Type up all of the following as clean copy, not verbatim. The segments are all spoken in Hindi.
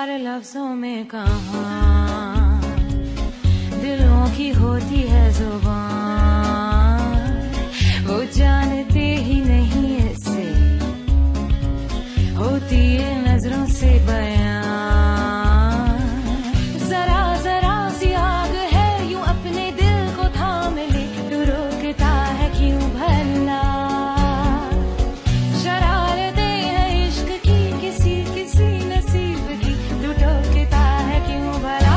करार लफ्जों में कहाँ दिलों की होती है जुबान, वो जानते ही नहीं ऐसे होती है नजरों से बयां। जरा जरा सी आग है यूं अपने दिल को थाम ले, तू रोकता है क्यों भला। शरारतें हैं इश्क की किसी किसी नसीब की, तू टोकता है क्यों भला।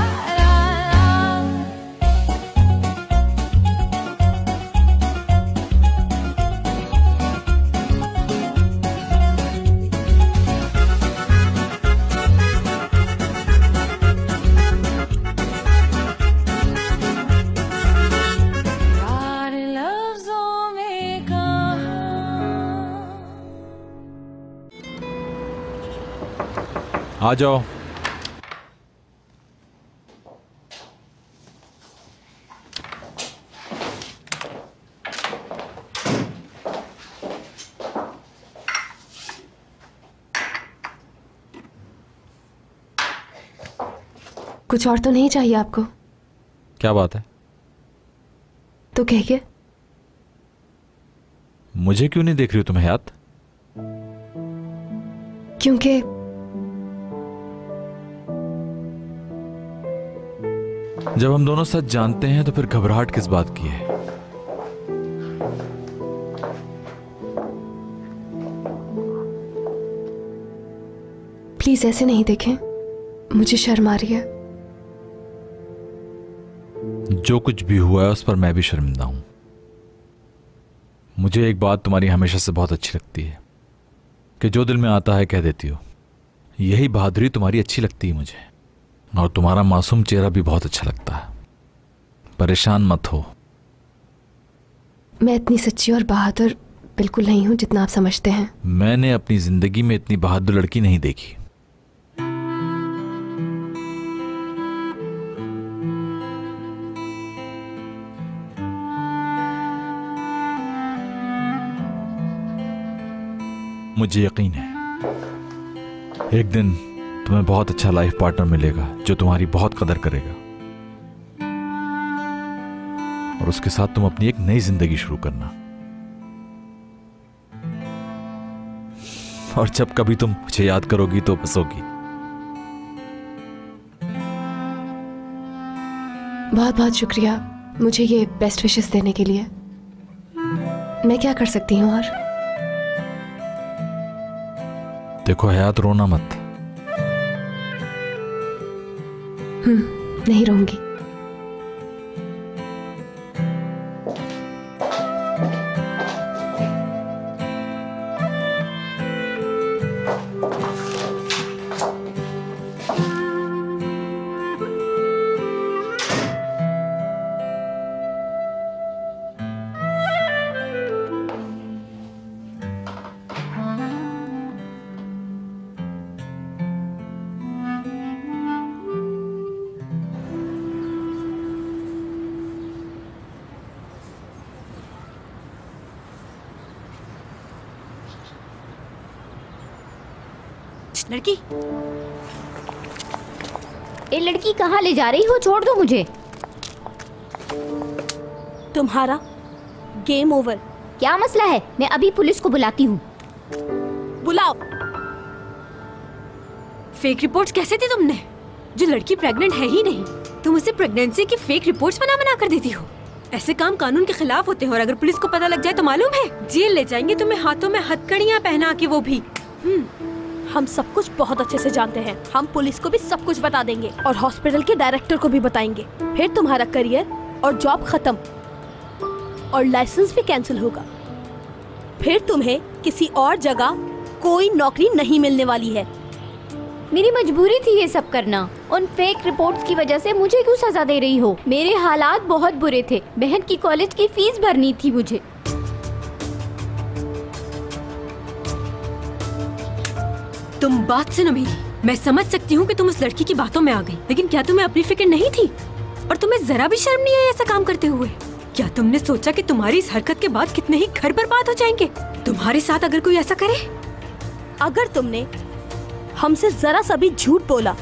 आ जाओ। कुछ और तो नहीं चाहिए आपको? क्या बात है? तो कहिए। मुझे क्यों नहीं देख रही हो तुम हयात? क्योंकि जब हम दोनों सच जानते हैं तो फिर घबराहट किस बात की है? प्लीज ऐसे नहीं देखें, मुझे शर्म आ रही है। जो कुछ भी हुआ है उस पर मैं भी शर्मिंदा हूं। मुझे एक बात तुम्हारी हमेशा से बहुत अच्छी लगती है कि जो दिल में आता है कह देती हो। यही बहादुरी तुम्हारी अच्छी लगती है मुझे, और तुम्हारा मासूम चेहरा भी बहुत अच्छा लगता है। परेशान मत हो। मैं इतनी सच्ची और बहादुर बिल्कुल नहीं हूं जितना आप समझते हैं। मैंने अपनी जिंदगी में इतनी बहादुर लड़की नहीं देखी। मुझे यकीन है एक दिन तुम्हें बहुत अच्छा लाइफ पार्टनर मिलेगा जो तुम्हारी बहुत कदर करेगा, और उसके साथ तुम अपनी एक नई जिंदगी शुरू करना। और जब कभी तुम मुझे याद करोगी तो हंसोगी। बहुत बहुत शुक्रिया मुझे ये बेस्ट विशेस देने के लिए। मैं क्या कर सकती हूँ? और देखो हयात, रोना मत। नहीं रहूंगी। लड़की, ये लड़की कहाँ ले जा रही हो? छोड़ दो मुझे। तुम्हारा गेम ओवर। क्या मसला है? मैं अभी पुलिस को बुलाती हूँ। बुलाओ। फेक रिपोर्ट्स कैसे दी तुमने? जो लड़की प्रेग्नेंट है ही नहीं, तुम उसे प्रेगनेंसी की फेक रिपोर्ट्स बना कर देती हो। ऐसे काम कानून के खिलाफ होते हैं, और अगर पुलिस को पता लग जाए तो मालूम है जेल ले जाएंगे तुम्हें, हाथों में हथकड़ियाँ पहना के, वो भी। हम सब कुछ बहुत अच्छे से जानते हैं। हम पुलिस को भी सब कुछ बता देंगे और हॉस्पिटल के डायरेक्टर को भी बताएंगे। फिर तुम्हारा करियर और जॉब खत्म और लाइसेंस भी कैंसिल होगा। फिर तुम्हें किसी और जगह कोई नौकरी नहीं मिलने वाली है। मेरी मजबूरी थी ये सब करना। उन फेक रिपोर्ट्स की वजह से मुझे क्यों सजा दे रही हो? मेरे हालात बहुत बुरे थे। बहन की कॉलेज की फीस भरनी थी मुझे। तुम बात सुनो मेरी। मैं समझ सकती हूँ कि तुम उस लड़की की बातों में आ गई, लेकिन क्या तुम्हें अपनी फिक्र नहीं थी? और तुम्हें जरा भी शर्म नहीं आई ऐसा काम करते हुए? क्या तुमने सोचा कि तुम्हारी इस हरकत के बाद कितने ही घर बर्बाद हो जाएंगे तुम्हारे साथ अगर कोई ऐसा करे? अगर तुमने हमसे जरा सा भी झूठ बोला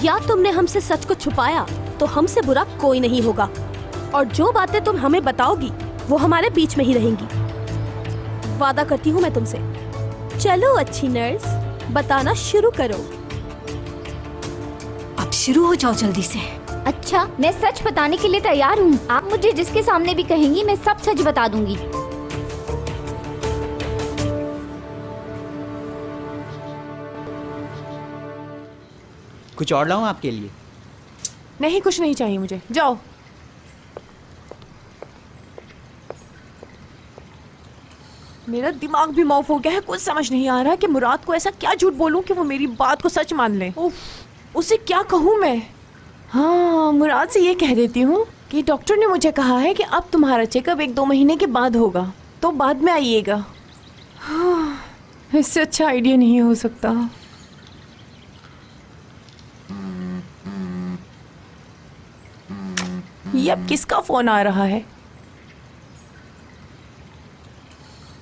या तुमने हमसे सच को छुपाया तो हमसे बुरा कोई नहीं होगा, और जो बातें तुम हमें बताओगी वो हमारे बीच में ही रहेंगी। वादा करती हूँ मैं तुमसे। चलो अच्छी नर्स, बताना शुरू करो। अब शुरू हो जाओ जल्दी से। अच्छा, मैं सच बताने के लिए तैयार हूँ। आप मुझे जिसके सामने भी कहेंगी मैं सब सच बता दूंगी। कुछ और लाऊं आपके लिए? नहीं, कुछ नहीं चाहिए मुझे, जाओ। मेरा दिमाग भी मौफ हो गया है। कुछ समझ नहीं आ रहा कि मुराद को ऐसा क्या झूठ बोलूं कि वो मेरी बात को सच मान ले। उसे क्या कहूं मैं? हाँ, मुराद से ये कह देती हूँ कि डॉक्टर ने मुझे कहा है कि अब तुम्हारा चेकअप 1-2 महीने के बाद होगा, तो बाद में आइएगा। हाँ, इससे अच्छा आइडिया नहीं हो सकता। ये अब किसका फोन आ रहा है?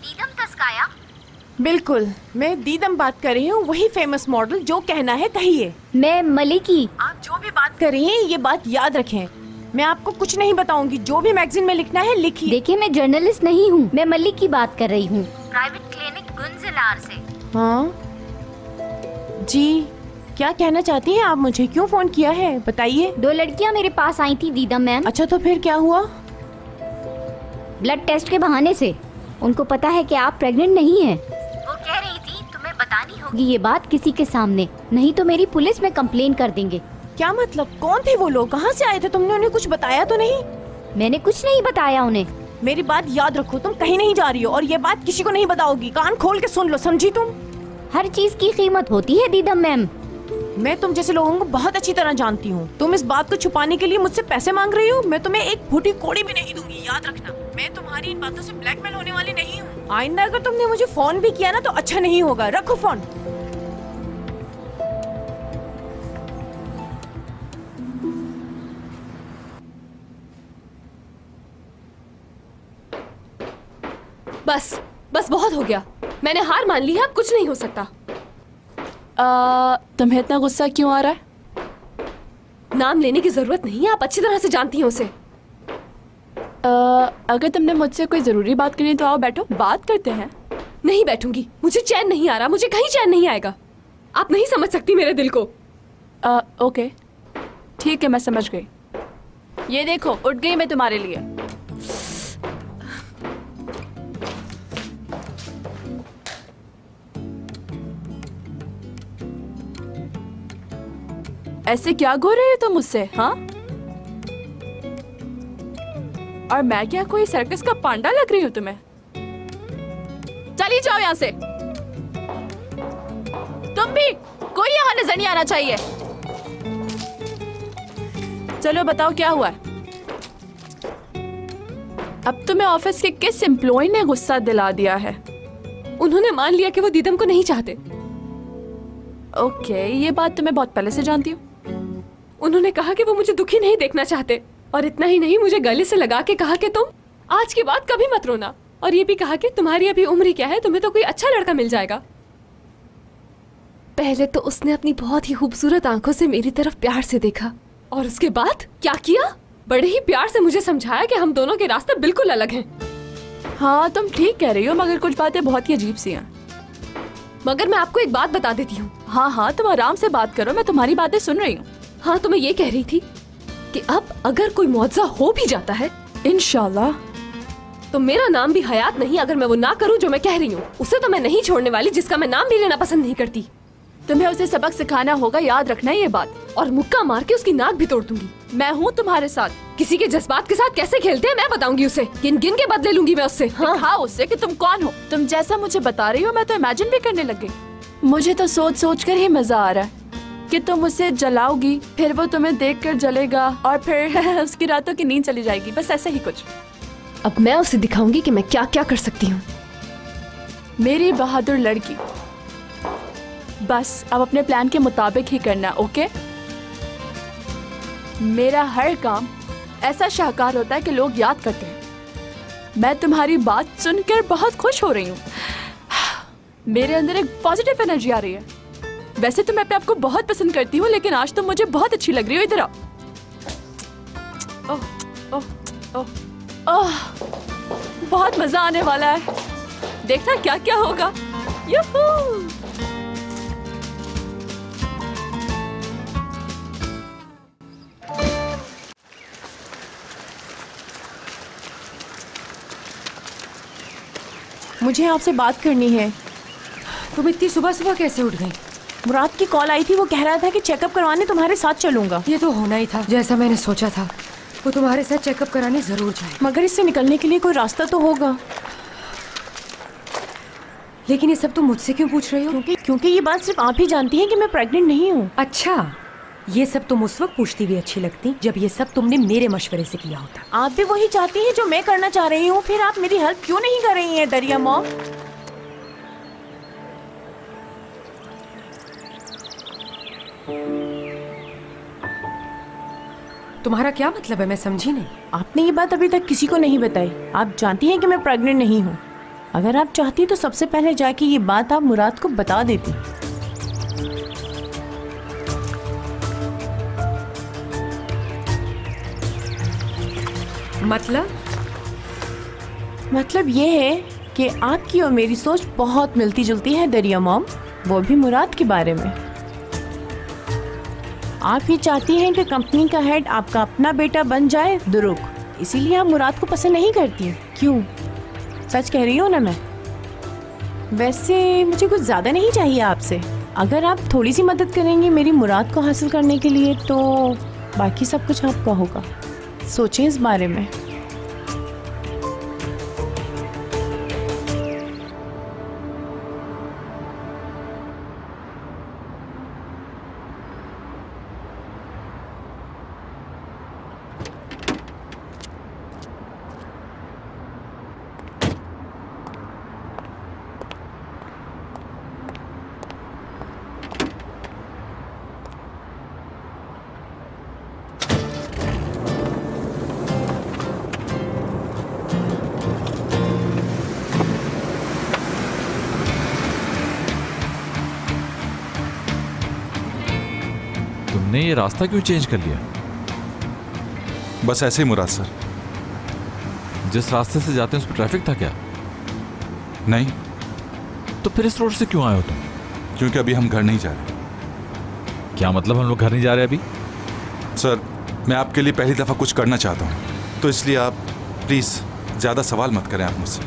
दीदम तस्काया? बिल्कुल, मैं दीदम बात कर रही हूँ, वही फेमस मॉडल। जो कहना है कहिए। मैं मलिकी। आप जो भी बात कर रही हैं ये बात याद रखें। मैं आपको कुछ नहीं बताऊंगी, जो भी मैगजीन में लिखना है लिखिए। देखिए, मैं जर्नलिस्ट नहीं हूँ, मैं मलिक की बात कर रही हूँ, प्राइवेट क्लिनिक गुंजलार से। हाँ जी, क्या कहना चाहती हैं आप मुझे? क्यों फोन किया है बताइए। 2 लड़कियाँ मेरे पास आई थी दीदम मैम। अच्छा, तो फिर क्या हुआ? ब्लड टेस्ट के बहाने से उनको पता है कि आप प्रेग्नेंट नहीं हैं। वो कह रही थी तुम्हें बतानी होगी ये बात किसी के सामने, नहीं तो मेरी पुलिस में कंप्लेन कर देंगे। क्या मतलब? कौन थे वो लोग? कहाँ से आए थे? तुमने उन्हें कुछ बताया तो नहीं? मैंने कुछ नहीं बताया उन्हें। मेरी बात याद रखो, तुम कहीं नहीं जा रही हो और ये बात किसी को नहीं बताओगी। कान खोल के सुन लो, समझी तुम? हर चीज की कीमत होती है दीदम मैम। मैं तुम जैसे लोगों को बहुत अच्छी तरह जानती हूँ। तुम इस बात को छुपाने के लिए मुझसे पैसे मांग रही हो? मैं तुम्हें एक फूटी कोड़ी भी नहीं दूंगी, याद रखना। मैं तुम्हारी इन बातों से ब्लैकमेल होने वाली नहीं हूँ। आइंदा अगर तुमने मुझे फोन भी किया ना तो अच्छा नहीं होगा। रखो फोन। बस बस बहुत हो गया, मैंने हार मान ली है, अब कुछ नहीं हो सकता। तुम्हें इतना गुस्सा क्यों आ रहा है? नाम लेने की जरूरत नहीं है, आप अच्छी तरह से जानती हैं उसे। अगर तुमने मुझसे कोई जरूरी बात करनी तो आओ, बैठो, बात करते हैं। नहीं बैठूंगी, मुझे चैन नहीं आ रहा, मुझे कहीं चैन नहीं आएगा। आप नहीं समझ सकती मेरे दिल को। ओके ठीक है, मैं समझ गई। ये देखो, उठ गई मैं तुम्हारे लिए। ऐसे क्या घूर रही हो तुम मुझसे? हाँ, और मैं क्या कोई सर्कस का पांडा लग रही हूँ तुम्हें? चली जाओ यहाँ से। तुम भी, कोई यहाँ नजर नहीं आना चाहिए। चलो बताओ क्या हुआ है? अब तुम्हें ऑफिस के किस एम्प्लॉय ने गुस्सा दिला दिया है? उन्होंने मान लिया कि वो दीदम को नहीं चाहते। ओके, ये बात तो मैं बहुत पहले से जानती हूँ। उन्होंने कहा कि वो मुझे दुखी नहीं देखना चाहते, और इतना ही नहीं, मुझे गले से लगा के कहा कि तुम आज के बाद कभी मत रोना, और ये भी कहा कि तुम्हारी अभी उम्र ही क्या है, तुम्हें तो कोई अच्छा लड़का मिल जाएगा। पहले तो उसने अपनी बहुत ही खूबसूरत आंखों से मेरी तरफ प्यार से देखा, और उसके बाद क्या किया? बड़े ही प्यार से मुझे समझाया कि हम दोनों के रास्ते बिल्कुल अलग हैं। हाँ, तुम ठीक कह रही हो, मगर कुछ बातें बहुत ही अजीब सी हैं। मगर मैं आपको एक बात बता देती हूँ। हाँ हाँ, तुम आराम से बात करो, मैं तुम्हारी बातें सुन रही हूँ। हाँ, तो मैं ये कह रही थी कि अब अगर कोई मुआवजा हो भी जाता है इंशाल्लाह, तो मेरा नाम भी हयात नहीं अगर मैं वो ना करूँ जो मैं कह रही हूँ। उसे तो मैं नहीं छोड़ने वाली जिसका मैं नाम भी लेना पसंद नहीं करती। तुम्हें उसे सबक सिखाना होगा, याद रखना ये बात, और मुक्का मार के उसकी नाक भी तोड़ दूंगी। मैं हूँ तुम्हारे साथ। किसी के जज्बात के साथ कैसे खेलते हैं मैं बताऊंगी उसे। गिन गिन के बदले लूंगी मैं उससे। हाँ, उससे कि तुम कौन हो। तुम जैसा मुझे बता रही हो मैं तो इमेजिन भी करने लग गई। मुझे तो सोच सोच कर ही मजा आ रहा है कि तुम उसे जलाओगी, फिर वो तुम्हें देखकर जलेगा, और फिर उसकी रातों की नींद चली जाएगी, बस ऐसा ही कुछ। अब मैं उसे दिखाऊंगी कि मैं क्या क्या कर सकती हूँ। मेरी बहादुर लड़की, बस अब अपने प्लान के मुताबिक ही करना, ओके? मेरा हर काम ऐसा शाहकार होता है कि लोग याद करते हैं। मैं तुम्हारी बात सुनकर बहुत खुश हो रही हूँ। मेरे अंदर एक पॉजिटिव एनर्जी आ रही है। वैसे तो मैं अपने आप को बहुत पसंद करती हूँ, लेकिन आज तुम मुझे बहुत अच्छी लग रही हो। इधर आओ। ओह, ओह, ओह, ओह, बहुत मजा आने वाला है। देखना क्या क्या होगा। यूहू! मुझे आपसे बात करनी है। तुम इतनी सुबह सुबह कैसे उठ गई? मुराद की कॉल आई थी, वो कह रहा था कि चेकअप करवाने तुम्हारे साथ चलूंगा। ये तो होना ही था, जैसा मैंने सोचा था। वो तुम्हारे साथ चेकअप कराने जरूर जाए। मगर इससे निकलने के लिए कोई रास्ता तो होगा। लेकिन ये सब तुम मुझसे क्यों पूछ रही हो? क्योंकि ये बात सिर्फ आप ही जानती हैं कि मैं प्रेग्नेंट नहीं हूँ। अच्छा, ये सब तुम उस वक्त पूछती भी अच्छी लगती जब ये सब तुमने मेरे मशवरे से किया होता। आप भी वही चाहती हैं जो मैं करना चाह रही हूँ, फिर आप मेरी हेल्प क्यों नहीं कर रही हैं दरिया मॉम? तुम्हारा क्या मतलब है? मैं समझी नहीं। आपने ये बात अभी तक किसी को नहीं बताई। आप जानती हैं कि मैं प्रेग्नेंट नहीं हूँ। अगर आप चाहती तो सबसे पहले जाके ये बात आप मुराद को बता देती। मतलब ये है कि आपकी और मेरी सोच बहुत मिलती जुलती है दरिया मॉम, वो भी मुराद के बारे में। आप ये चाहती हैं कि कंपनी का हेड आपका अपना बेटा बन जाए दुरुक, इसीलिए आप मुराद को पसंद नहीं करती हैं। क्यों? सच कह रही हूँ ना मैं? वैसे मुझे कुछ ज़्यादा नहीं चाहिए आपसे। अगर आप थोड़ी सी मदद करेंगी मेरी मुराद को हासिल करने के लिए तो बाकी सब कुछ आपका होगा। सोचें इस बारे में। तुमने ये रास्ता क्यों चेंज कर लिया? बस ऐसे ही मुराद सर। जिस रास्ते से जाते हैं उस पर ट्रैफिक था क्या? नहीं। तो फिर इस रोड से क्यों आए हो तुम? क्योंकि अभी हम घर नहीं जा रहे। क्या मतलब हम लोग घर नहीं जा रहे अभी? सर मैं आपके लिए पहली दफ़ा कुछ करना चाहता हूँ, तो इसलिए आप प्लीज़ ज़्यादा सवाल मत करें आप मुझसे,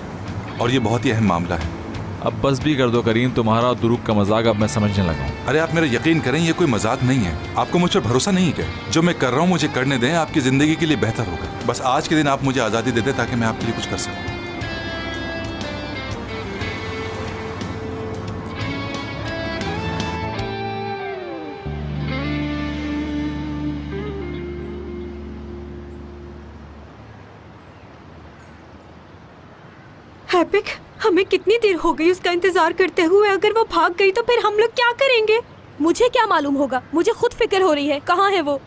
और ये बहुत ही अहम मामला है। अब बस भी कर दो करीम, तुम्हारा और दुरूक का मजाक अब मैं समझने लगा हूँ। अरे आप मेरा यकीन करें, ये कोई मजाक नहीं है। आपको मुझ पर भरोसा नहीं है क्या? जो मैं कर रहा हूँ मुझे करने दें, आपकी ज़िंदगी के लिए बेहतर होगा। बस आज के दिन आप मुझे आज़ादी दे दें ताकि मैं आपके लिए कुछ कर सकूँ। हैपिक, हमें कितनी देर हो गई उसका इंतजार करते हुए। अगर वो भाग गई तो फिर हम लोग क्या करेंगे? मुझे क्या मालूम होगा, मुझे खुद फिक्र हो रही है कहाँ है वो।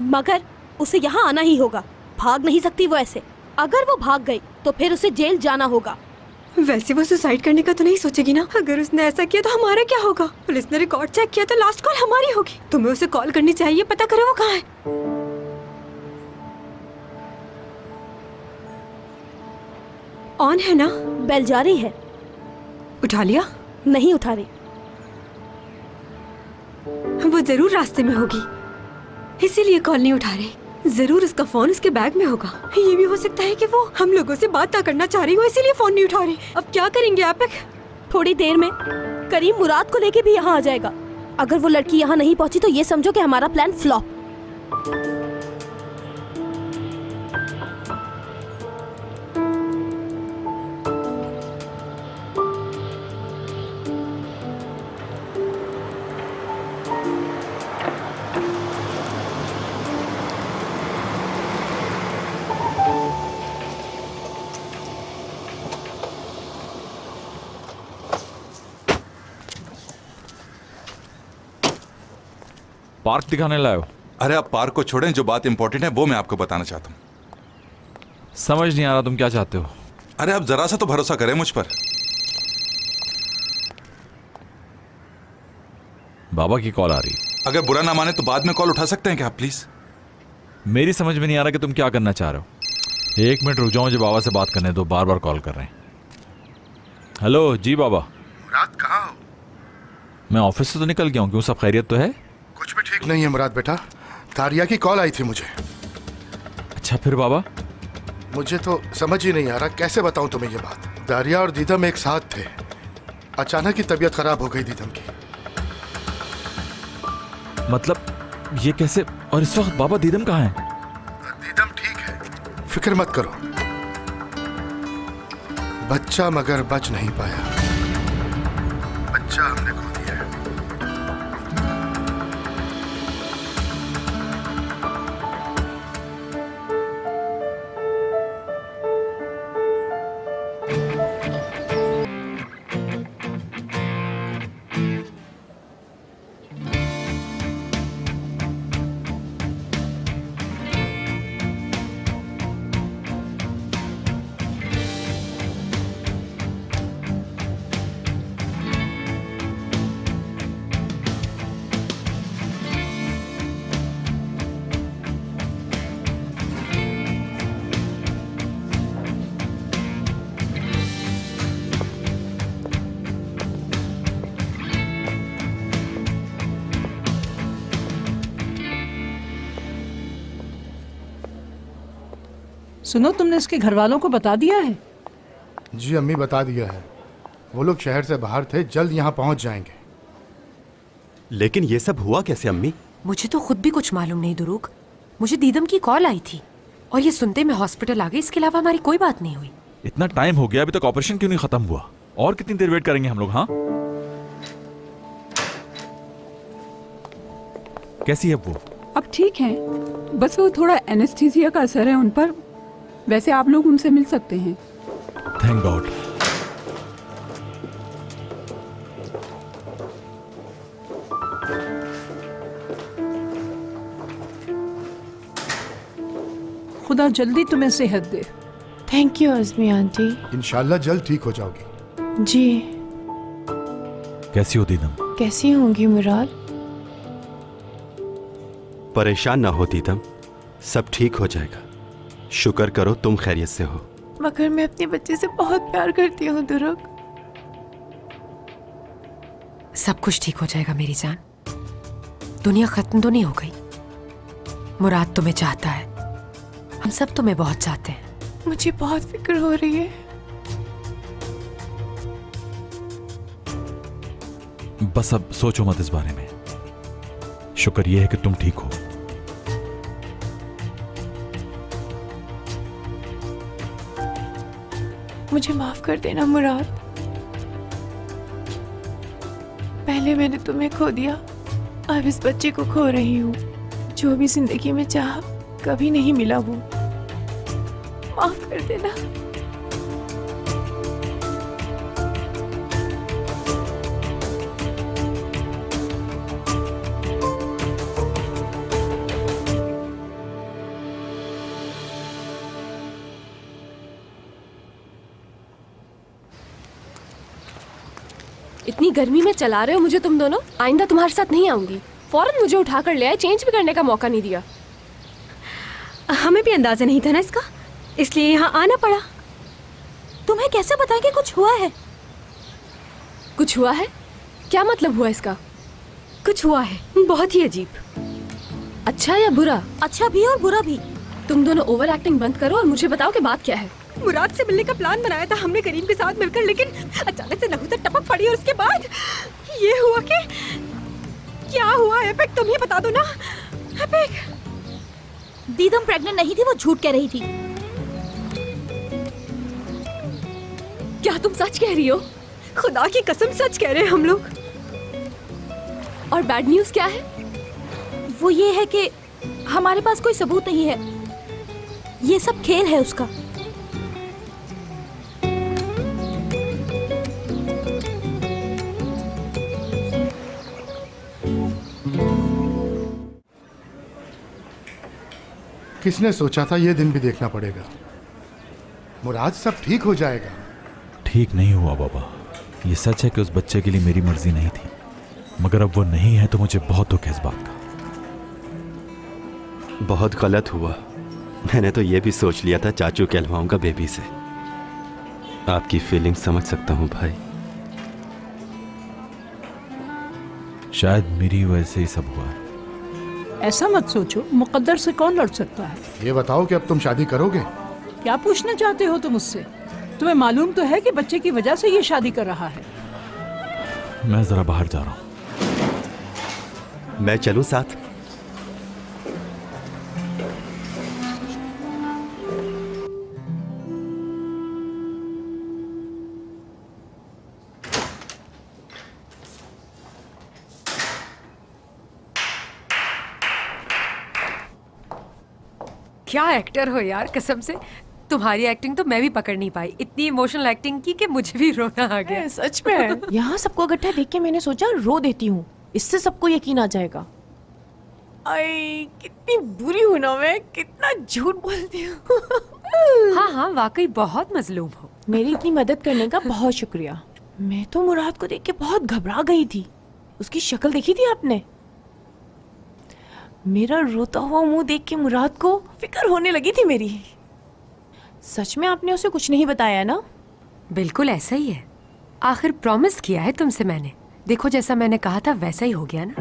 मगर उसे यहाँ आना ही होगा, भाग नहीं सकती वो ऐसे। अगर वो भाग गई तो फिर उसे जेल जाना होगा। वैसे वो सुसाइड करने का तो नहीं सोचेगी ना? अगर उसने ऐसा किया तो हमारा क्या होगा? पुलिस ने रिकॉर्ड चेक किया तो लास्ट कॉल हमारी होगी। तुम्हें उसे कॉल करनी चाहिए, पता करो वो कहाँ है। ऑन है ना? बेल जा रही है। उठा लिया? नहीं उठा रही। वो जरूर रास्ते में होगी, इसीलिए कॉल नहीं उठा रही। जरूर उसका फोन उसके बैग में होगा। ये भी हो सकता है कि वो हम लोगों से बात ना करना चाह रही हो, इसीलिए फोन नहीं उठा रही। अब क्या करेंगे एपिक? थोड़ी देर में करीम मुराद को लेके भी यहाँ आ जाएगा। अगर वो लड़की यहाँ नहीं पहुंची तो ये समझो कि हमारा प्लान फ्लॉप। पार्क दिखाने लाए हो? अरे आप पार्क को छोड़ें, जो बात इंपॉर्टेंट है वो मैं आपको बताना चाहता हूँ। समझ नहीं आ रहा तुम क्या चाहते हो। अरे आप जरा सा तो भरोसा करें मुझ पर। बाबा की कॉल आ रही। अगर बुरा ना माने तो बाद में कॉल उठा सकते हैं क्या आप प्लीज? मेरी समझ में नहीं आ रहा कि तुम क्या करना चाह रहे हो। 1 मिनट रुक जाओ, मुझे बाबा से बात करने दो, बार बार कॉल कर रहे हैं। हेलो जी बाबा। मुराद कहाँ हो? मैं ऑफिस से तो निकल गया हूँ, क्यों सब खैरियत तो है? कुछ भी ठीक नहीं है मुराद बेटा, दारिया की कॉल आई थी मुझे। अच्छा फिर बाबा? मुझे तो समझ ही नहीं आ रहा कैसे बताऊं तुम्हें ये बात। दारिया और दीदम एक साथ थे, अचानक ही तबीयत खराब हो गई दीदम की। मतलब ये कैसे? और इस वक्त बाबा दीदम कहाँ है? दीदम ठीक है, फिक्र मत करो। बच्चा मगर बच नहीं पाया, बच्चा हमने खो दिया है। सुनो, तुमने इसके घर वालों को बता दिया है? जी अम्मी बता दिया है, वो लोग शहर से बाहर थे, जल्द यहाँ पहुँच जाएंगे। लेकिन ये सब हुआ कैसे अम्मी? मुझे तो खुद भी कुछ मालूम नहीं दुरूग। मुझे दीदम की कॉल आई थी और ये सुनते मैं हॉस्पिटल आ गई, इसके अलावा हमारी कोई बात नहीं हुई। इतना टाइम हो गया, अभी तक ऑपरेशन क्यों नहीं खत्म हुआ? और कितनी देर वेट करेंगे हम लोग? हाँ कैसी है वो? अब ठीक है, बस वो थोड़ा एनेस्थीसिया का असर है उन पर। वैसे आप लोग उनसे मिल सकते हैं। Thank God. खुदा जल्दी तुम्हें सेहत दे। Thank you Azmi aunty. इंशाल्लाह जल्द ठीक हो जाओगी। जी। कैसी हो दीदम? कैसी होंगी मुराद? परेशान ना हो दीदम, सब ठीक हो जाएगा। शुक्र करो तुम खैरियत से हो। मगर मैं अपने बच्चे से बहुत प्यार करती हूँ दुरुग। सब कुछ ठीक हो जाएगा मेरी जान। दुनिया खत्म तो नहीं हो गई। मुराद तुम्हें चाहता है, हम सब तुम्हें बहुत चाहते हैं। मुझे बहुत फिक्र हो रही है। बस अब सोचो मत इस बारे में। शुक्र यह है कि तुम ठीक हो। मुझे माफ कर देना मुराद। पहले मैंने तुम्हें खो दिया, अब इस बच्चे को खो रही हूँ। जो भी जिंदगी में चाहा कभी नहीं मिला, वो माफ कर देना। इतनी गर्मी में चला रहे हो मुझे तुम दोनों। आइंदा तुम्हारे साथ नहीं आऊंगी। फौरन मुझे उठा कर ले आए, चेंज भी करने का मौका नहीं दिया। हमें भी अंदाजा नहीं था ना इसका, इसलिए यहाँ आना पड़ा। तुम्हें कैसे पता कि कुछ हुआ है? कुछ हुआ है? क्या मतलब हुआ इसका? कुछ हुआ है, बहुत ही अजीब। अच्छा या बुरा? अच्छा भी और बुरा भी। तुम दोनों ओवर एक्टिंग बंद करो और मुझे बताओ कि बात क्या है। मुराद से मिलने का प्लान बनाया था हमने करीम के साथ मिलकर, लेकिन अचानक से नहुसत टपक पड़ी और उसके बाद ये हुआ कि क्या हुआ? एपिक तुम ही बता दो ना। एपिक, दीदम प्रेग्नेंट नहीं थी, वो झूठ कह रही थी। क्या तुम सच कह रही हो? खुदा की कसम सच कह रहे हैं हम लोग। और बैड न्यूज़ क्या है? वो ये है कि हमारे पास कोई सबूत नहीं है, ये सब खेल है उसका। किसने सोचा था ये दिन भी देखना पड़ेगा। मुराद सब ठीक हो जाएगा। ठीक नहीं हुआ बाबा। ये सच है कि उस बच्चे के लिए मेरी मर्जी नहीं थी। मगर अब वो नहीं है तो मुझे बहुत दुख है इस बात का। बहुत गलत हुआ। मैंने तो ये भी सोच लिया था चाचू कहलवाऊंगा बेबी से। आपकी फीलिंग समझ सकता हूँ भाई। शायद मेरी वजह से ही सब हुआ है। ऐसा मत सोचो, मुकद्दर से कौन लड़ सकता है। ये बताओ कि अब तुम शादी करोगे? क्या पूछना चाहते हो तुम मुझसे? तुम्हें मालूम तो है कि बच्चे की वजह से ये शादी कर रहा है। मैं जरा बाहर जा रहा हूँ। मैं चलूं साथ? क्या एक्टर हो यार, कसम से तुम्हारी एक्टिंग तो मैं भी पकड़ नहीं पाई। इतनी इमोशनल एक्टिंग की कि मुझे भी रोना आ गया। सच में यहाँ सबको इकट्ठा देख के मैंने सोचा रो देती हूँ, इससे सबको यकीन आ जाएगा। आई कितनी बुरी हूँ ना मैं, कितना झूठ बोलती हूँ। हाँ हाँ वाकई बहुत मजलूम हो। मेरी इतनी मदद करने का बहुत शुक्रिया। मैं तो मुराद को देख के बहुत घबरा गई थी। उसकी शक्ल देखी थी आपने? मेरा रोता हुआ मुंह देख के मुराद को फिक्र होने लगी थी मेरी। सच में आपने उसे कुछ नहीं बताया ना? बिल्कुल ऐसा ही है। आखिर प्रॉमिस किया है तुमसे मैंने। देखो जैसा मैंने कहा था वैसा ही हो गया ना।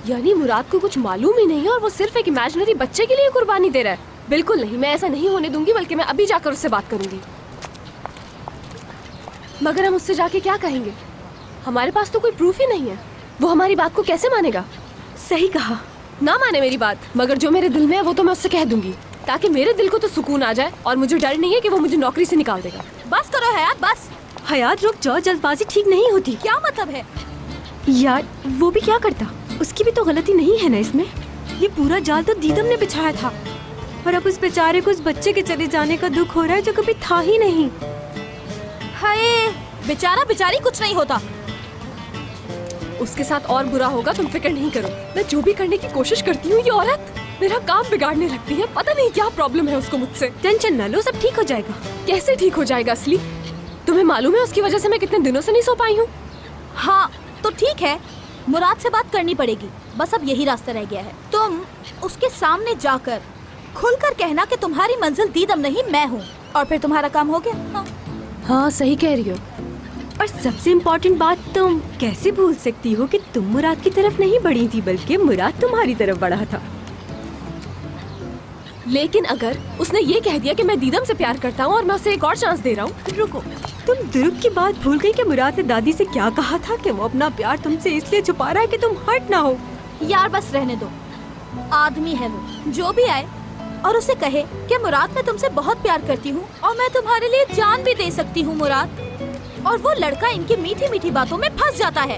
यानी मुराद को कुछ मालूम ही नहीं है और वो सिर्फ एक इमेजिनरी बच्चे के लिए कुर्बानी दे रहा है। बिल्कुल नहीं, मैं ऐसा नहीं होने दूंगी, बल्कि मैं अभी जाकर उससे बात करूंगी। मगर हम उससे जाके क्या कहेंगे? हमारे पास तो कोई प्रूफ ही नहीं है। वो हमारी बात को कैसे मानेगा? सही कहा। ना माने मेरी बात, मगर जो मेरे दिल में है वो तो मैं उससे कह दूंगी, ताकि मेरे दिल को तो सुकून आ जाए और मुझे डर नहीं है कि वो मुझे नौकरी से निकाल देगा। बस करो हयात, बस। हयात रुक जाओ, जल्दबाजी ठीक नहीं होती। क्या मतलब है? यार वो भी क्या करता, उसकी भी तो गलती नहीं है ना इसमें। ये पूरा जाल तो दीदम ने बिछाया था और अब उस बेचारे को उस बच्चे के चले जाने का दुख हो रहा है जो कभी था ही नहीं। हाय, बेचारा बेचारी कुछ नहीं होता। उसके साथ और बुरा होगा, तुम फिक्र नहीं करो। मैं जो भी करने की कोशिश करती हूँ ये औरत मेरा काम बिगाड़ने लगती है। पता नहीं क्या प्रॉब्लम है उसको मुझसे। टेंशन न लो, सब ठीक हो जाएगा। कैसे ठीक हो जाएगा असली? तुम्हें मालूम है उसकी वजह से मैं कितने दिनों से नहीं सो पाई हूँ। हाँ तो ठीक है, मुराद से बात करनी पड़ेगी। बस अब यही रास्ता रह गया है। तुम उसके सामने जाकर खुलकर कहना कि तुम्हारी मंजिल दीदम नहीं मैं हूँ, और फिर तुम्हारा काम हो गया। हाँ सही कह रही हो। और सबसे इम्पोर्टेंट बात, तुम कैसे भूल सकती हो कि तुम मुराद की तरफ नहीं बढ़ी थी, बल्कि मुराद तुम्हारी तरफ बढ़ा था। लेकिन अगर उसने ये कह दिया कि मैं दीदम से प्यार करता हूँ और मैं उसे एक और चांस दे रहा हूँ। रुको, तुम दुरुक की बात भूल गई कि मुराद ने दादी से क्या कहा था कि वो अपना प्यार तुमसे इसलिए छुपा रहा है कि तुम हर्ट ना हो। यार बस रहने दो। आदमी है वो, जो भी आए और उसे कहे कि मुराद मैं तुमसे बहुत प्यार करती हूँ और मैं तुम्हारे लिए जान भी दे सकती हूँ मुराद, और वो लड़का इनकी मीठी मीठी बातों में फंस जाता है।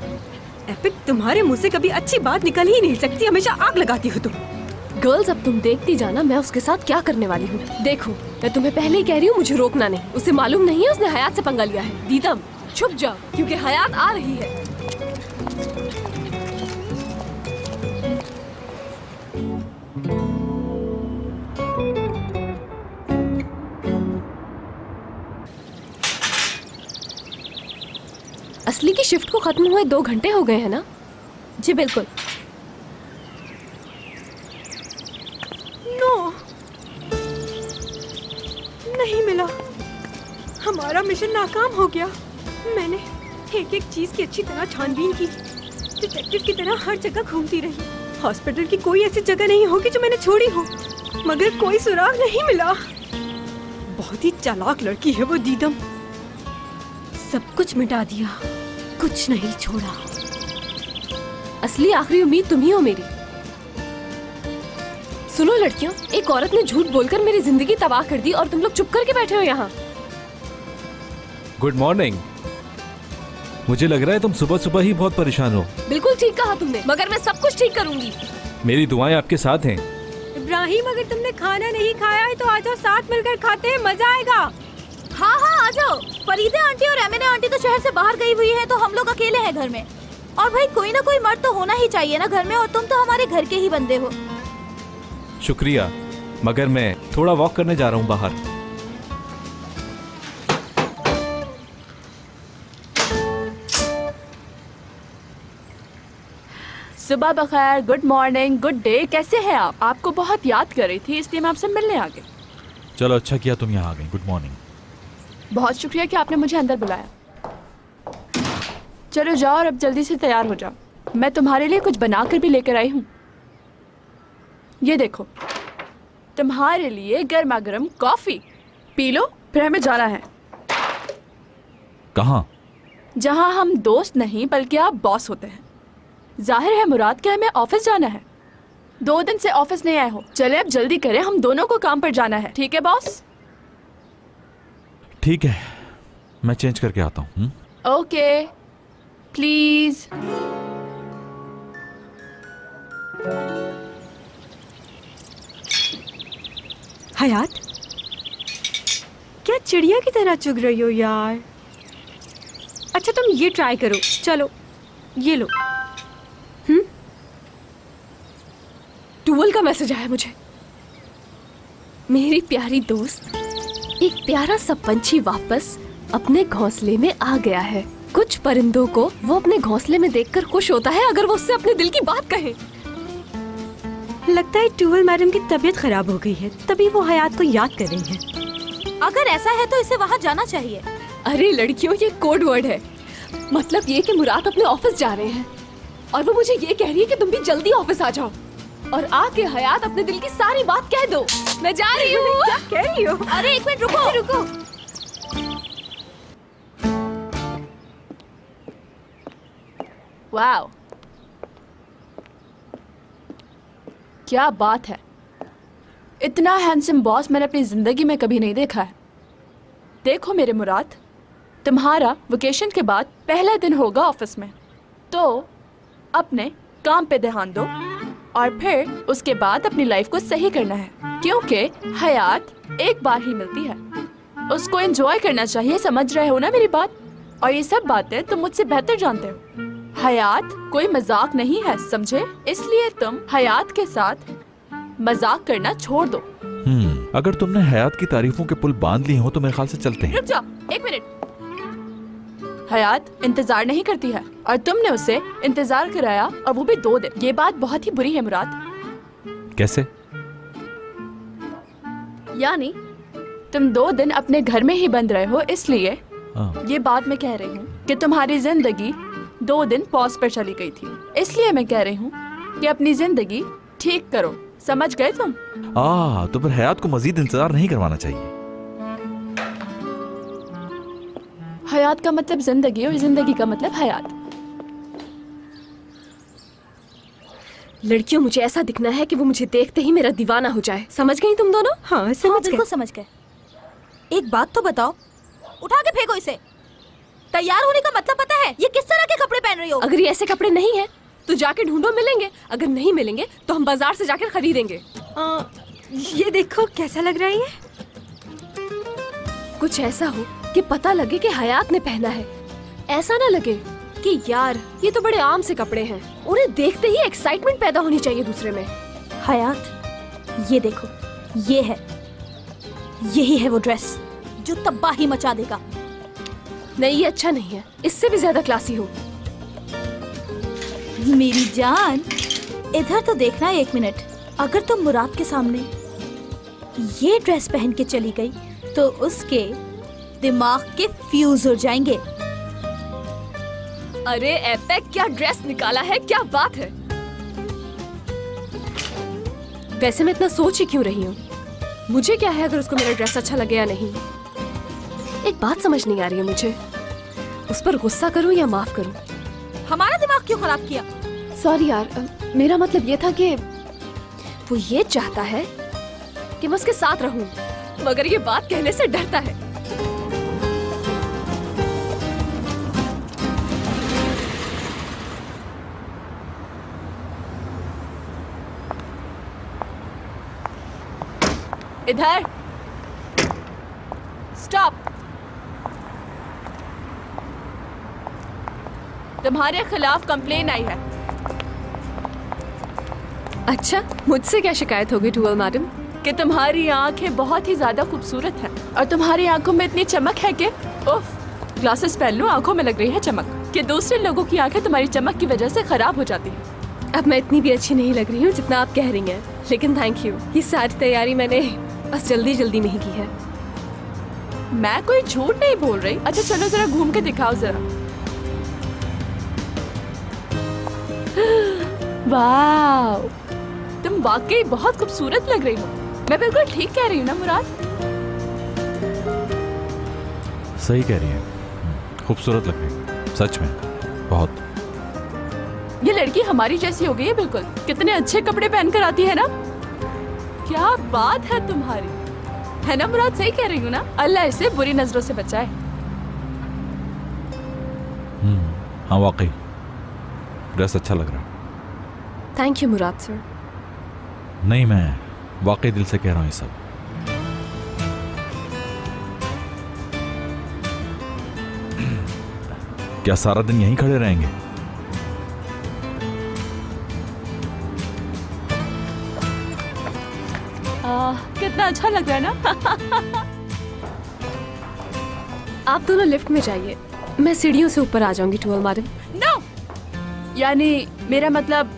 एपिक, तुम्हारे मुंह से कभी अच्छी बात निकल ही नहीं सकती, हमेशा आग लगाती हो तुम। गर्ल्स अब तुम देखती जाना मैं उसके साथ क्या करने वाली हूँ। देखो मैं तुम्हें पहले ही कह रही हूँ, मुझे रोकना नहीं। उसे मालूम नहीं है उसने हयात से पंगा लिया है। दीदम छुप जाओ क्योंकि हयात आ रही है। असली की शिफ्ट को खत्म हुए 2 घंटे हो गए हैं ना? जी बिल्कुल। नो, नहीं मिला। हमारा मिशन नाकाम हो गया। मैंने एक एक चीज की अच्छी तरह छानबीन की, डिटेक्टिव की तरह हर जगह घूमती रही। हॉस्पिटल की कोई ऐसी जगह नहीं होगी जो मैंने छोड़ी हो, मगर कोई सुराग नहीं मिला। बहुत ही चालाक लड़की है वो दीदम। सब कुछ मिटा दिया, कुछ नहीं छोड़ा। असली आखिरी उम्मीद तुम ही हो मेरी। सुनो लड़कियों, एक औरत ने झूठ बोलकर मेरी जिंदगी तबाह कर दी और तुम लोग चुप करके बैठे हो यहाँ। Good morning. मुझे लग रहा है तुम सुबह सुबह ही बहुत परेशान हो। बिल्कुल ठीक कहा तुमने, मगर मैं सब कुछ ठीक करूंगी। मेरी दुआएं आपके साथ हैं। इब्राहिम, अगर तुमने खाना नहीं खाया है तो आ जाओ, साथ मिलकर खाते हैं, मजा आएगा। हाँ हाँ आ जाओ। फरीदे आंटी और एमिने आंटी तो शहर से बाहर गई हुई है, तो हम लोग अकेले हैं घर में। और भाई कोई ना कोई मर्द तो होना ही चाहिए ना घर में, और तुम तो हमारे घर के ही बंदे हो। शुक्रिया, मगर मैं थोड़ा वॉक करने जा रहा हूँ बाहर। सुबह बखैर, गुड मॉर्निंग, गुड डे। कैसे हैं आप? आपको बहुत याद कर रही थी, इसलिए मैं आपसे मिलने आ गई। चलो अच्छा किया तुम यहाँ आ गई। Good morning. बहुत शुक्रिया कि आपने मुझे अंदर बुलाया। चलो जाओ और अब जल्दी से तैयार हो जाओ। मैं तुम्हारे लिए कुछ बना कर भी लेकर आई हूँ। ये देखो, तुम्हारे लिए गर्मा गर्म कॉफी। पी लो, फिर हमें जाना है। कहाँ? जहाँ हम दोस्त नहीं बल्कि आप बॉस होते हैं। जाहिर है मुराद, क्या हमें ऑफिस जाना है? 2 दिन से ऑफिस नहीं आए हो। चले अब जल्दी करें, हम दोनों को काम पर जाना है। ठीक है बॉस? ठीक है, मैं चेंज करके आता हूँ। Okay, please. हयात, क्या चिड़िया की तरह चुग रही हो यार। अच्छा तुम ये ट्राई करो। चलो ये लो। टूवल का मैसेज आया मुझे। मेरी प्यारी दोस्त, एक प्यारा सा पंछी वापस अपने घोंसले में आ गया है। कुछ परिंदों को वो अपने घोंसले में देखकर खुश होता है अगर वो उससे अपने दिल की बात कहे। लगता है टूवल मैडम की तबीयत खराब हो गई है, तभी वो हयात को याद कर रही है। अगर ऐसा है तो इसे वहाँ जाना चाहिए। अरे लड़कियों, ये कोड वर्ड है। मतलब ये कि मुराद अपने ऑफिस जा रहे हैं और वो मुझे ये कह रही है कि तुम भी जल्दी ऑफिस आ जाओ और आके हयात अपने दिल की सारी बात कह दो। मैं जा रही हूँ। क्या कह रही हो? अरे एक मिनट रुको, रुको। वाओ, क्या बात है। इतना हैंडसम बॉस मैंने अपनी जिंदगी में कभी नहीं देखा है। देखो मेरे मुराद, तुम्हारा वेकेशन के बाद पहला दिन होगा ऑफिस में, तो अपने काम पे ध्यान दो और फिर उसके बाद अपनी लाइफ को सही करना है, क्योंकि हयात एक बार ही मिलती है। उसको एंजॉय करना चाहिए, समझ रहे हो ना मेरी बात? और ये सब बातें तुम मुझसे बेहतर जानते हो। हयात कोई मजाक नहीं है, समझे? इसलिए तुम हयात के साथ मजाक करना छोड़ दो। अगर तुमने हयात की तारीफों के पुल बांध लिए हो तो मेरे ख्याल से चलते हैं। रुक जाओ, एक मिनट। हयात इंतजार नहीं करती है और तुमने उसे इंतजार कराया और वो भी 2 दिन। ये बात बहुत ही बुरी है मुराद। कैसे? यानी तुम 2 दिन अपने घर में ही बंद रहे हो, इसलिए ये बात मैं कह रही हूँ कि तुम्हारी जिंदगी 2 दिन पॉज पर चली गई थी। इसलिए मैं कह रही हूँ कि अपनी जिंदगी ठीक करो। समझ गए तुम? तो फिर हयात को मजीद इंतजार नहीं करवाना चाहिए। हयात का मतलब जिंदगी और जिंदगी का मतलब हयात। लड़कियों, मुझे ऐसा दिखना है कि वो मुझे देखते ही मेरा दीवाना हो जाए। समझ गई तुम दोनों? हाँ, बिल्कुल समझ गए। एक बात तो बताओ, उठा के फेंको इसे। तैयार होने का मतलब पता है? ये किस तरह के कपड़े पहन रही हो? अगर ये ऐसे कपड़े नहीं है तो जाके ढूंढो, मिलेंगे। अगर नहीं मिलेंगे तो हम बाजार से जाकर खरीदेंगे। ये देखो कैसा लग रहा है ये। कुछ ऐसा हो कि पता लगे कि हयात ने पहना है। ऐसा ना लगे कि यार ये तो बड़े आम से कपड़े हैं। उन्हें देखते ही एक्साइटमेंट पैदा होनी चाहिए दूसरे में। हयात, ये देखो, ये है, यही है वो ड्रेस जो तबाही मचा देगा। नहीं, ये अच्छा नहीं है। इससे भी ज्यादा क्लासी हो। मेरी जान, इधर तो देखना 1 मिनट। अगर तुम मुराद के सामने ये ड्रेस पहन के चली गई तो उसके दिमाग के फ्यूज हो जाएंगे। अरे एपेक, क्या ड्रेस निकाला है, क्या बात है। वैसे मैं इतना सोच ही क्यों रही हूँ? मुझे क्या है अगर उसको मेरा ड्रेस अच्छा लगे या नहीं। एक बात समझ नहीं आ रही है मुझे, उस पर गुस्सा करूँ या माफ करूँ। हमारा दिमाग क्यों खराब किया? सॉरी यार, मेरा मतलब ये था कि वो ये चाहता है कि मैं उसके साथ रहूं, मगर ये बात कहने से डरता है। इधर स्टॉप। तुम्हारे खिलाफ कंप्लेन आई है। अच्छा, मुझसे क्या शिकायत होगी टूवल मैडम? कि तुम्हारी आंखें बहुत ही ज्यादा खूबसूरत हैं और तुम्हारी आंखों में इतनी चमक है कि उफ, ग्लासेस पहन लो, आंखों में लग रही है चमक, कि दूसरे लोगों की आंखें तुम्हारी चमक की वजह से खराब हो जाती हैं। अब मैं इतनी भी अच्छी नहीं लग रही हूँ जितना आप कह रही हैं, लेकिन थैंक यू। ये सारी तैयारी मैंने बस जल्दी जल्दी में ही की है। मैं कोई झूठ नहीं बोल रही। अच्छा चलो जरा घूम के दिखाओ जरा। वाह, तुम वाकई बहुत खूबसूरत लग रही हो। मैं बिल्कुल ठीक कह रही हूँ ना मुराद? सही कह रही है, खूबसूरत लग रही है सच में बहुत। ये लड़की हमारी जैसी हो गई है बिल्कुल। कितने अच्छे कपड़े पहनकर आती है ना। क्या बात है तुम्हारी, है ना मुराद? सही कह रही हूँ ना? अल्लाह इसे बुरी नजरों से बचाए। हाँ वाकई ड्रेस अच्छा लग रहा है। Thank you Murad sir. नहीं, मैं वाकई दिल से कह रहा हूँ ये सब। क्या सारा दिन यहीं खड़े रहेंगे? कितना अच्छा लग रहा है ना। आप दोनों लिफ्ट में जाइए, मैं सीढ़ियों से ऊपर आ जाऊंगी टूअल मैडम। नो, यानी मेरा मतलब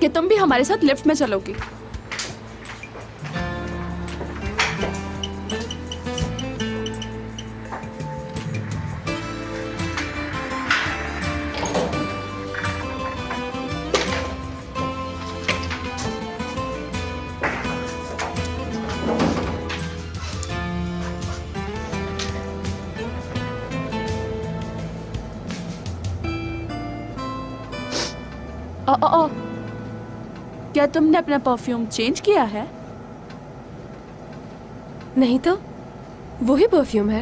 कि तुम भी हमारे साथ लिफ्ट में चलोगी। ओ, क्या तुमने अपना परफ्यूम चेंज किया है? नहीं तो, वही परफ्यूम है।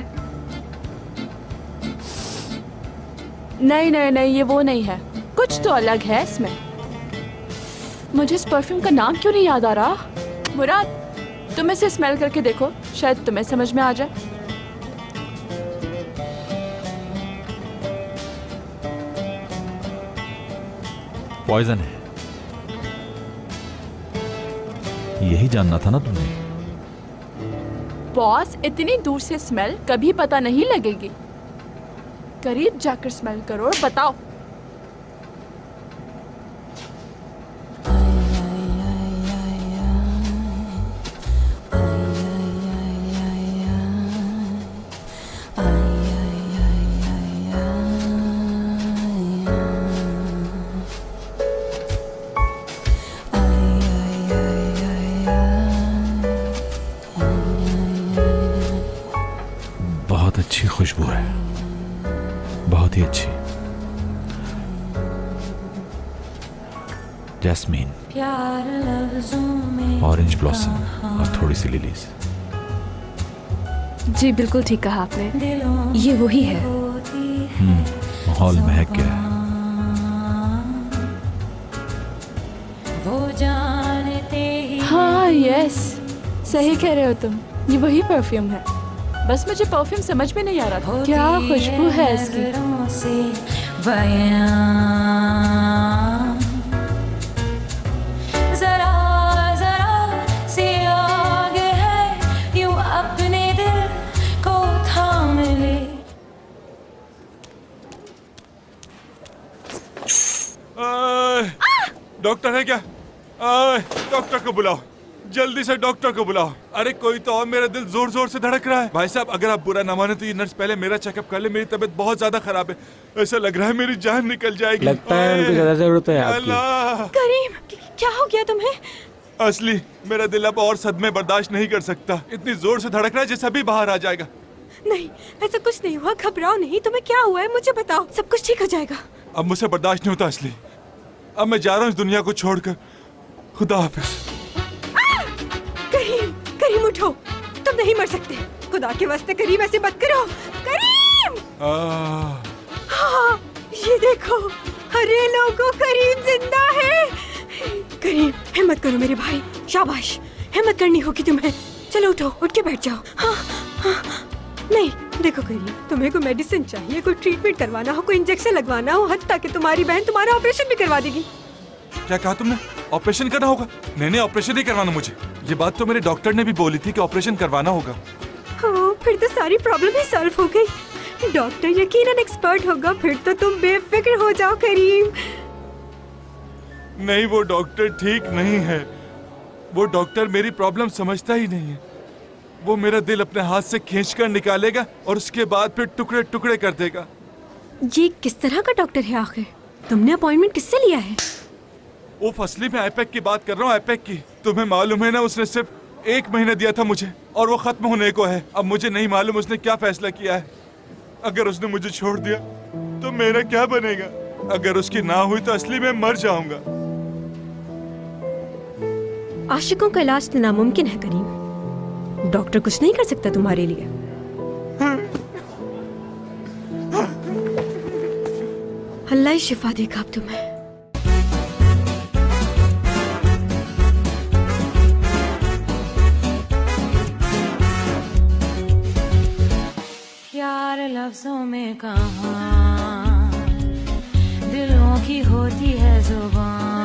नहीं नहीं नहीं, ये वो नहीं है, कुछ तो अलग है इसमें। मुझे इस परफ्यूम का नाम क्यों नहीं याद आ रहा? मुराद, तुम इसे स्मेल करके देखो, शायद तुम्हें समझ में आ जाए। पॉइजन है, यही जानना था ना तुमने। बॉस, इतनी दूर से स्मेल कभी पता नहीं लगेगी। करीब जाकर स्मेल करो और बताओ। अच्छी खुशबू है, बहुत ही अच्छी। जैस्मीन, ऑरेंज ब्लॉसम और थोड़ी सी लिलीज। जी बिल्कुल ठीक कहा आपने, ये वही है। माहौल महक गया है। हाँ यस, सही कह रहे हो तुम, ये वही परफ्यूम है। बस मुझे परफ्यूम समझ में नहीं आ रहा था। क्या खुशबू है इसकी। जरा जरा से आगे है, यूं अपने दिल को थाम ले। डॉक्टर है क्या? डॉक्टर को बुलाओ, जल्दी से डॉक्टर को बुलाओ। अरे कोई तो और, मेरा दिल जोर जोर से धड़क रहा है। भाई साहब, अगर आप बुरा ना माने तो ये नर्स पहले मेरा चेकअप कर ले। मेरी तबीयत बहुत ज्यादा खराब है, ऐसा लग रहा है मेरी जान निकल जाएगी। लगता है उनको ज्यादा जरूरत है आपकी। करीम, क्या हो गया तुम्हें? असली मेरा दिल अब और सदमे बर्दाश्त नहीं कर सकता। इतनी जोर से धड़क रहा है जैसे अभी बाहर आ जाएगा। नहीं, ऐसा कुछ नहीं हुआ, घबराओ नहीं। तुम्हें क्या हुआ है मुझे बताओ, सब कुछ ठीक हो जाएगा। अब मुझसे बर्दाश्त नहीं होता असली, अब मैं जा रहा हूँ इस दुनिया को छोड़कर। खुदा हाफिज। करीम, करीम उठो, तुम नहीं मर सकते। खुदा के वास्ते करीम ऐसे मत करो। करीम! हाँ, ये देखो, अरे लोगों, करीम जिंदा है। करीम, हिम्मत करो मेरे भाई, शाबाश, हिम्मत करनी होगी तुम्हें। चलो उठो, उठ के बैठ जाओ। हाँ, हाँ, नहीं देखो करीम, तुम्हें कोई मेडिसिन चाहिए, कोई ट्रीटमेंट करवाना हो, कोई इंजेक्शन लगवाना हो, हद तक कि तुम्हारी बहन तुम्हारा ऑपरेशन भी करवा देगी। क्या कहा तुमने? ऑपरेशन करना होगा? नहीं नहीं, ऑपरेशन नहीं करवाना मुझे। ये बात तो मेरे डॉक्टर ने भी बोली थी कि ऑपरेशन करवाना होगा। हाँ, फिर तो सारी प्रॉब्लम ही सॉल्व हो गई। डॉक्टर यकीनन एक्सपर्ट होगा, फिर तो तुम बेफिक्र हो जाओ करीम। नहीं, वो डॉक्टर ठीक नहीं है। वो डॉक्टर मेरी प्रॉब्लम समझता ही नहीं है। वो मेरा दिल अपने हाथ से खींचकर निकालेगा और उसके बाद फिर टुकड़े टुकड़े कर देगा। ये किस तरह का डॉक्टर है आखिर? तुमने अपॉइंटमेंट किससे लिया है? वो फसली में आईपैक की बात कर रहा हूँ। आईपैक की तुम्हें मालूम है ना, उसने सिर्फ 1 महीना दिया था मुझे और वो खत्म होने को है। अब मुझे नहीं मालूम उसने क्या फैसला किया है। अगर उसने मुझे छोड़ दिया तो मेरा क्या बनेगा? अगर उसकी ना हुई तो असली में मर जाऊंगा। आशिकों का इलाज तो नामुमकिन है करीम। डॉक्टर कुछ नहीं कर सकता तुम्हारे लिए। अल्लाह ही शिफा देगा अब तुम्हें। यार लफ्जों में कहाँ दिलों की होती है जुबान।